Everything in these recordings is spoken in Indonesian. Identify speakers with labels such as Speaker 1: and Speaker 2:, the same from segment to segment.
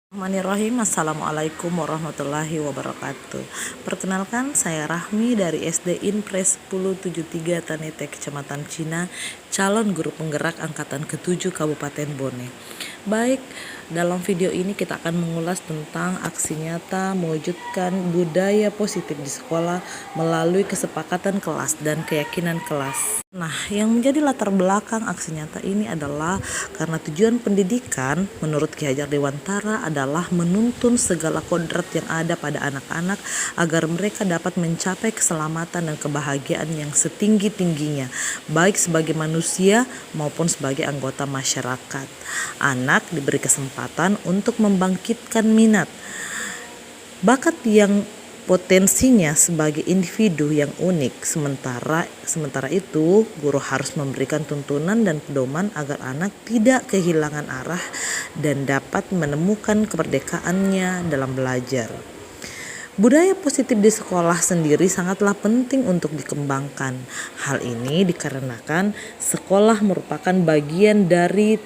Speaker 1: Bismillahirrahmanirrahim. Assalamualaikum warahmatullahi wabarakatuh. Perkenalkan, saya Rahmi dari SD Inpres 1073 Tanete, Kecamatan Cina, calon guru penggerak angkatan ke-7 Kabupaten Bone. Baik, dalam video ini kita akan mengulas tentang aksi nyata mewujudkan budaya positif di sekolah melalui kesepakatan kelas dan keyakinan kelas. Nah, yang menjadi latar belakang aksi nyata ini adalah karena tujuan pendidikan menurut Ki Hajar Dewantara adalah menuntun segala kodrat yang ada pada anak-anak agar mereka dapat mencapai keselamatan dan kebahagiaan yang setinggi-tingginya, baik sebagai manusia maupun sebagai anggota masyarakat. Anak diberi kesempatan untuk membangkitkan minat, bakat yang potensinya sebagai individu yang unik. Sementara itu, guru harus memberikan tuntunan dan pedoman agar anak tidak kehilangan arah dan dapat menemukan kemerdekaannya dalam belajar. Budaya positif di sekolah sendiri sangatlah penting untuk dikembangkan. Hal ini dikarenakan sekolah merupakan bagian dari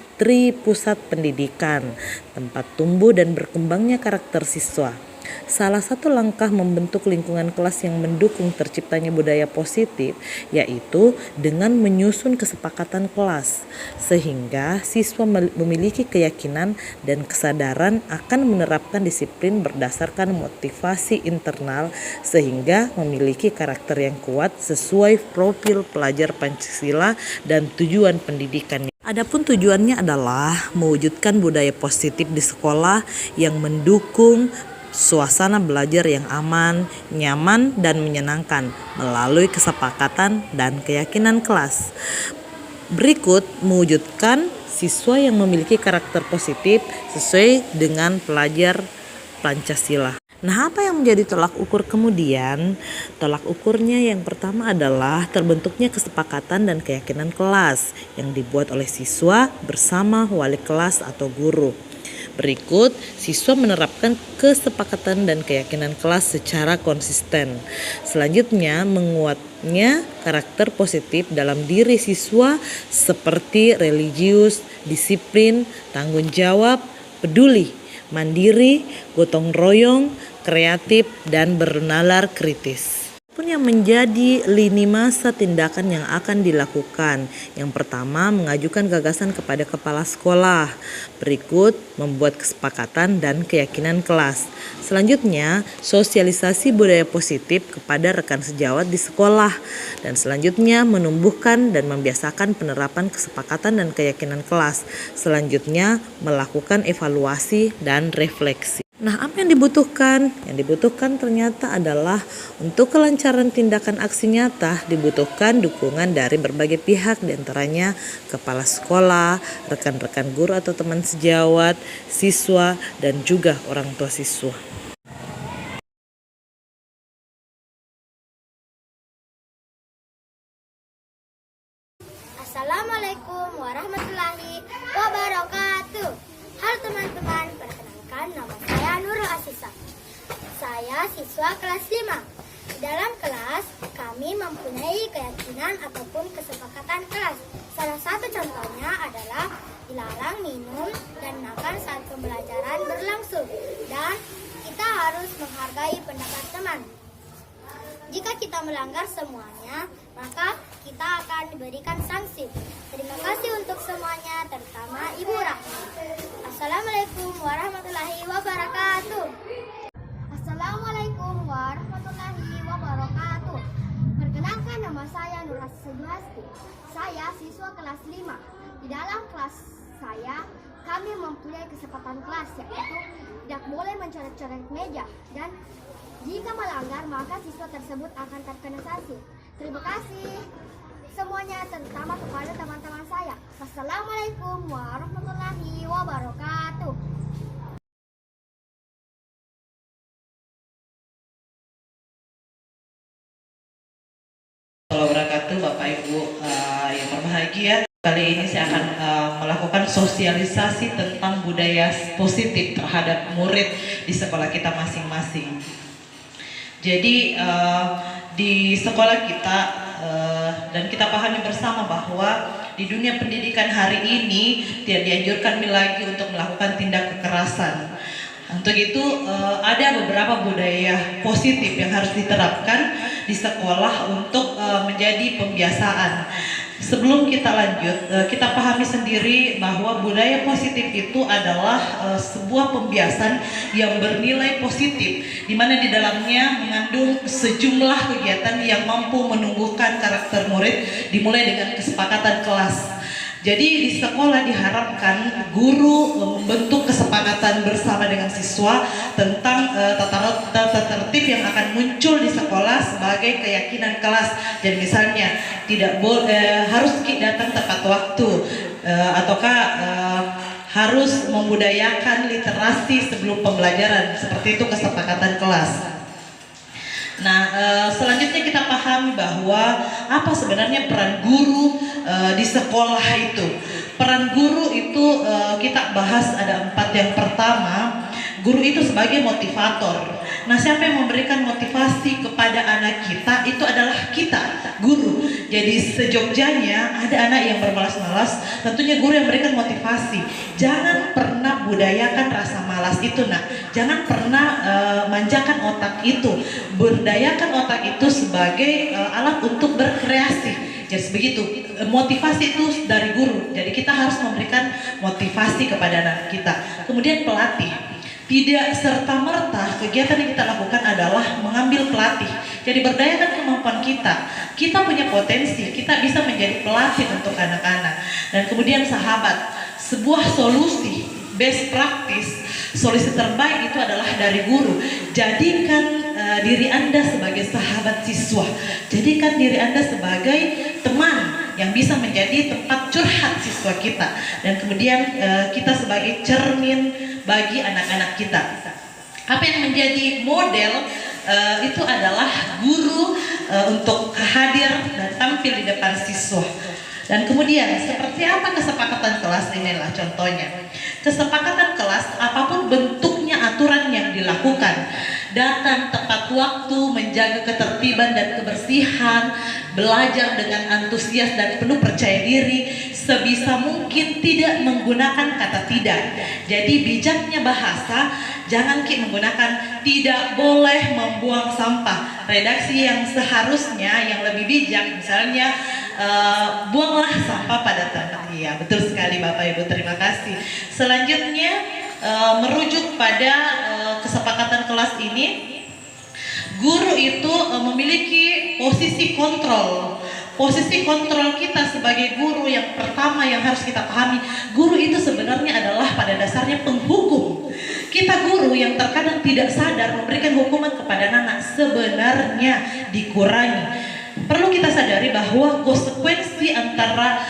Speaker 1: pusat pendidikan, tempat tumbuh dan berkembangnya karakter siswa. Salah satu langkah membentuk lingkungan kelas yang mendukung terciptanya budaya positif yaitu dengan menyusun kesepakatan kelas, sehingga siswa memiliki keyakinan dan kesadaran akan menerapkan disiplin berdasarkan motivasi internal sehingga memiliki karakter yang kuat sesuai profil pelajar Pancasila dan tujuan pendidikan. Adapun tujuannya adalah mewujudkan budaya positif di sekolah yang mendukung suasana belajar yang aman, nyaman, dan menyenangkan melalui kesepakatan dan keyakinan kelas. Berikut mewujudkan siswa yang memiliki karakter positif sesuai dengan pelajar Pancasila. Nah, apa yang menjadi tolak ukur kemudian? Tolak ukurnya yang pertama adalah terbentuknya kesepakatan dan keyakinan kelas yang dibuat oleh siswa bersama wali kelas atau guru. Berikut, siswa menerapkan kesepakatan dan keyakinan kelas secara konsisten. Selanjutnya, menguatnya karakter positif dalam diri siswa seperti religius, disiplin, tanggung jawab, peduli, mandiri, gotong royong, kreatif, dan bernalar kritis. Pun yang menjadi lini masa tindakan yang akan dilakukan. Yang pertama, mengajukan gagasan kepada kepala sekolah. Berikut, membuat kesepakatan dan keyakinan kelas. Selanjutnya, sosialisasi budaya positif kepada rekan sejawat di sekolah. Dan selanjutnya, menumbuhkan dan membiasakan penerapan kesepakatan dan keyakinan kelas. Selanjutnya, melakukan evaluasi dan refleksi. Nah, apa yang dibutuhkan? Yang dibutuhkan ternyata adalah untuk kelancaran tindakan aksi nyata dibutuhkan dukungan dari berbagai pihak, diantaranya kepala sekolah, rekan-rekan guru atau teman sejawat, siswa, dan juga orang tua siswa.
Speaker 2: Assalamualaikum warahmatullahi wabarakatuh. Halo teman-teman, perkenalkan nama saya Nurul Asisa. Saya siswa kelas 5. Di dalam kelas, kami mempunyai keyakinan ataupun kesepakatan kelas. Salah satu contohnya adalah dilarang minum dan makan saat pembelajaran berlangsung. Dan kita harus menghargai pendapat teman. Jika kita melanggar semuanya, maka kita akan diberikan sanksi. Terima kasih untuk semuanya, terutama Ibu Rahma. Assalamualaikum warahmatullahi wabarakatuh.
Speaker 3: Assalamualaikum warahmatullahi wabarakatuh. Perkenalkan, nama saya Nur Asyiduhasti. Saya siswa kelas 5. Di dalam kelas saya, kami mempunyai kesepakatan kelas, yaitu tidak boleh mencoret-coret meja dan jika melanggar, maka siswa tersebut akan terkena sanksi. Terima kasih semuanya, terutama kepada teman-teman saya. Wassalamualaikum warahmatullahi wabarakatuh.
Speaker 4: Wabarakatuh, Bapak Ibu yang berbahagia. Kali ini saya akan melakukan sosialisasi tentang budaya positif terhadap murid di sekolah kita masing-masing. Jadi di sekolah kita dan kita pahami bersama bahwa di dunia pendidikan hari ini tidak dianjurkan lagi untuk melakukan tindak kekerasan. Untuk itu ada beberapa budaya positif yang harus diterapkan di sekolah untuk menjadi pembiasaan. Sebelum kita lanjut, kita pahami sendiri bahwa budaya positif itu adalah sebuah pembiasan yang bernilai positif, di mana di dalamnya mengandung sejumlah kegiatan yang mampu menumbuhkan karakter murid, dimulai dengan kesepakatan kelas. Jadi di sekolah diharapkan guru membentuk kesepakatan bersama dengan siswa tentang tata tertib yang akan muncul di sekolah sebagai keyakinan kelas. Jadi misalnya tidak boleh harus datang tepat waktu, ataukah harus membudayakan literasi sebelum pembelajaran. Seperti itu kesepakatan kelas. Nah, selanjutnya kita pahami bahwa apa sebenarnya peran guru di sekolah itu. Peran guru itu kita bahas ada 4. Yang pertama, guru itu sebagai motivator. Nah, siapa yang memberikan motivasi kepada anak kita? Itu adalah kita, guru. Jadi sejogjanya ada anak yang bermalas-malas, tentunya guru yang memberikan motivasi. Jangan pernah budayakan rasa malas itu, nak. Jangan pernah manjakan otak itu. Budayakan otak itu sebagai alat untuk berkreasi. Jadi begitu, motivasi itu dari guru. Jadi kita harus memberikan motivasi kepada anak kita. Kemudian pelatih. Tidak serta-merta kegiatan yang kita lakukan adalah mengambil pelatih. Jadi berdayakan kemampuan kita. Kita punya potensi, kita bisa menjadi pelatih untuk anak-anak. Dan kemudian sahabat, sebuah solusi, best practice, solusi terbaik itu adalah dari guru. Jadikan diri Anda sebagai sahabat siswa. Jadikan diri Anda sebagai teman yang bisa menjadi tempat curhat siswa kita. Dan kemudian kita sebagai cermin bagi anak-anak kita. Apa yang menjadi model itu adalah guru untuk hadir dan tampil di depan siswa. Dan kemudian seperti apa kesepakatan kelas, inilah contohnya. Kesepakatan kelas apapun bentuknya aturan yang dilakukan. Datang tepat waktu, menjaga ketertiban dan kebersihan, belajar dengan antusias dan penuh percaya diri, sebisa mungkin tidak menggunakan kata tidak. Jadi bijaknya bahasa, jangan menggunakan tidak boleh membuang sampah. Redaksi yang seharusnya yang lebih bijak, misalnya buanglah sampah pada tempat. Iya, betul sekali Bapak Ibu, terima kasih. Selanjutnya merujuk pada kesepakatan kelas ini, guru itu memiliki posisi kontrol. Posisi kontrol kita sebagai guru yang pertama yang harus kita pahami, guru itu sebenarnya adalah pada dasarnya penghukum. Kita guru yang terkadang tidak sadar memberikan hukuman kepada anak, sebenarnya dikurangi. Perlu kita sadari bahwa konsekuensi antara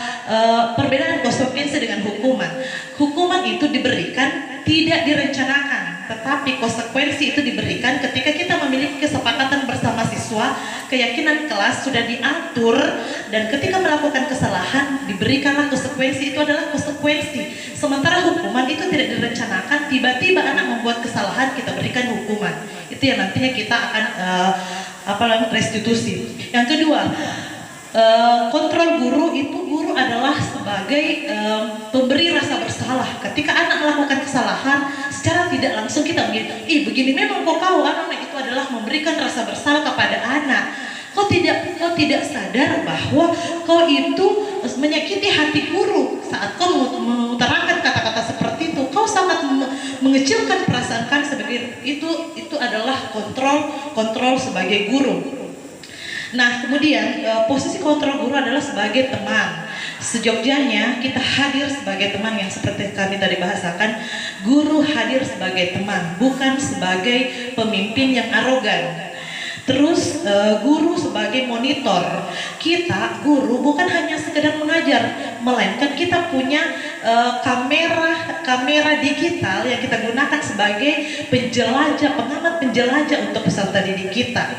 Speaker 4: perbedaan konsekuensi dengan hukuman. Hukuman itu diberikan tidak direncanakan, tetapi konsekuensi itu diberikan ketika kita memiliki kesepakatan bersama siswa, keyakinan kelas sudah diatur, dan ketika melakukan kesalahan diberikanlah konsekuensi. Itu adalah konsekuensi. Sementara hukuman itu tidak direncanakan, tiba-tiba anak membuat kesalahan, kita berikan hukuman. Itu yang nantinya kita akan restitusi. Yang kedua, kontrol guru itu, guru adalah sebagai pemberi rasa bersalah. Ketika anak melakukan kesalahan, secara tidak langsung kita begini memang kau anak, itu adalah memberikan rasa bersalah kepada anak. Kau tidak sadar bahwa kau itu menyakiti hati guru saat kau mengutarakan kata-kata seperti itu. Kau sangat mengecilkan perasaan kan sebagai itu adalah kontrol sebagai guru. Nah, kemudian posisi kontrol guru adalah sebagai teman. Sejogjanya kita hadir sebagai teman, yang seperti kami tadi bahasakan. Guru hadir sebagai teman, bukan sebagai pemimpin yang arogan. Terus guru sebagai monitor. Kita guru bukan hanya sekedar mengajar, melainkan kita punya kamera digital yang kita gunakan sebagai penjelajah, pengamat penjelajah untuk peserta didik kita.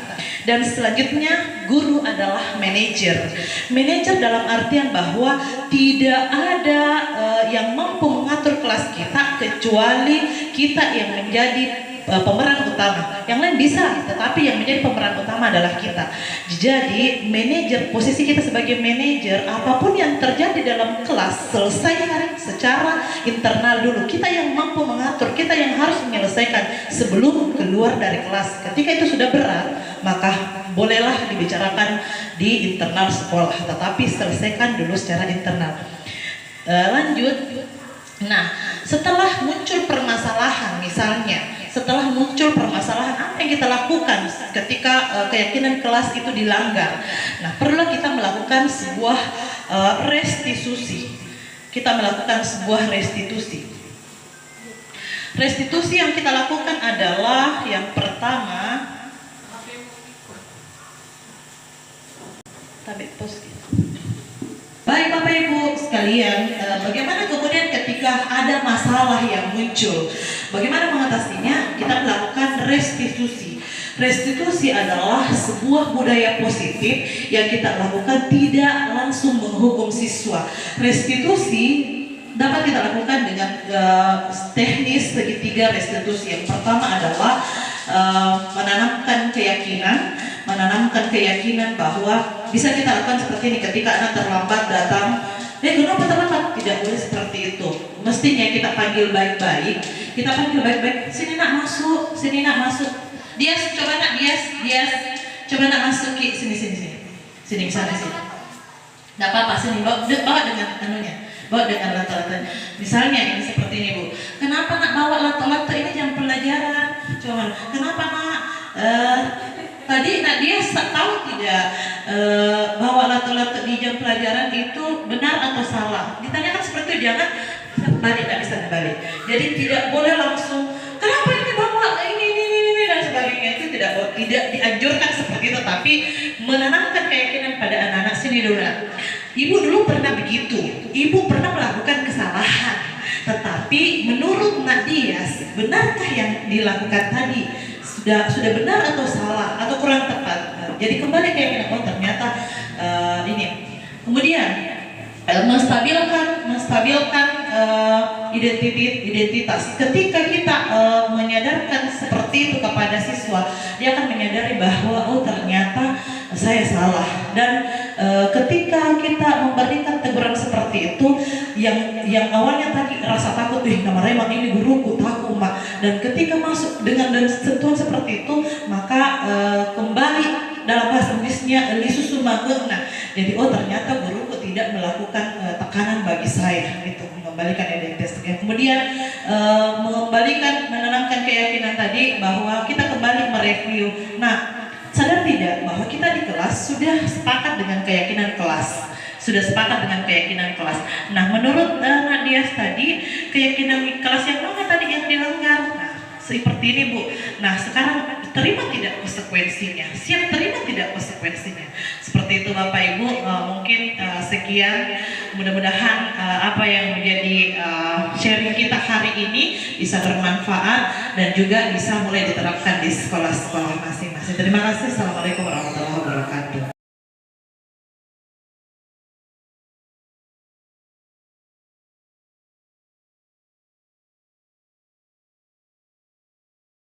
Speaker 4: Dan selanjutnya guru adalah manajer. Manajer dalam artian bahwa tidak ada yang mampu mengatur kelas kita kecuali kita yang menjadi pemeran utama. Yang lain bisa, tetapi yang menjadi pemeran utama adalah kita. Jadi manajer, posisi kita sebagai manajer, apapun yang terjadi dalam kelas, selesaikan secara internal dulu. Kita yang mampu mengatur, kita yang harus menyelesaikan sebelum keluar dari kelas. Ketika itu sudah berat, maka bolehlah dibicarakan di internal sekolah, tetapi selesaikan dulu secara internal. Lanjut. Nah, setelah muncul permasalahan, misalnya setelah muncul permasalahan, apa yang kita lakukan ketika keyakinan kelas itu dilanggar? Nah, perlu kita melakukan sebuah restitusi. Kita melakukan sebuah restitusi. Restitusi yang kita lakukan adalah yang pertama, baik Bapak Ibu sekalian, bagaimana kemudian ketika ada masalah yang muncul, bagaimana mengatasinya? Kita melakukan restitusi. Restitusi adalah sebuah budaya positif yang kita lakukan tidak langsung menghukum siswa. Restitusi dapat kita lakukan dengan teknis segitiga restitusi. Yang pertama adalah menanamkan keyakinan bahwa bisa kita lakukan seperti ini. Ketika anak terlambat datang, kenapa terlambat? Tidak boleh seperti itu. Mestinya kita panggil baik-baik. Sini nak masuk, Dias, coba nak coba nak masuk Ki, sini, sana sini. Nggak apa-apa, sini bawa dengan anunya, bawa dengan lato-lato. Misalnya ini seperti ini Bu. Kenapa nak bawa lato-lato ini jam pelajaran? Coba, kenapa nak? Tadi nak dia tahu tidak bahwa lato-lato di jam pelajaran itu benar atau salah? Ditanyakan seperti itu, jangan balik, tidak bisa balik. Jadi tidak boleh langsung, kenapa ini bawa ini dan sebagainya, itu tidak dianjurkan seperti itu, tapi menanamkan keyakinan pada anak-anak. Sini dulu. Ibu dulu pernah begitu, ibu pernah melakukan kesalahan, tetapi menurut Nadia, benarkah yang dilakukan tadi? Sudah benar atau salah atau kurang tepat? Jadi kembali keyakinan, oh ternyata ini. Kemudian menstabilkan identitas. Ketika kita menyadarkan seperti itu kepada siswa, dia akan menyadari bahwa oh ternyata saya salah. Dan ketika kita memberikan teguran seperti itu, yang awalnya tadi rasa takut, nama remang ini guruku, takut mak. Dan ketika masuk dengan sentuhan seperti itu, maka kembali dalam bahasa Inggrisnya lisusu magena. Jadi oh ternyata guruku tidak melakukan tekanan bagi saya, itu mengembalikan identitas. Kemudian menanamkan keyakinan tadi bahwa kita kembali mereview. Nah, sadar tidak bahwa kita di kelas sudah sepakat dengan keyakinan kelas. Nah, menurut Nadia tadi, keyakinan kelas yang mana tadi yang dilanggar? Nah, seperti ini Bu. Nah, sekarang terima tidak konsekuensinya? Siap terima tidak konsekuensinya? Seperti itu Bapak Ibu. Mungkin sekian. Mudah-mudahan apa yang menjadi sharing kita hari ini bisa bermanfaat dan juga bisa mulai diterapkan di sekolah-sekolah masing-masing. Terima kasih. Assalamualaikum warahmatullahi wabarakatuh.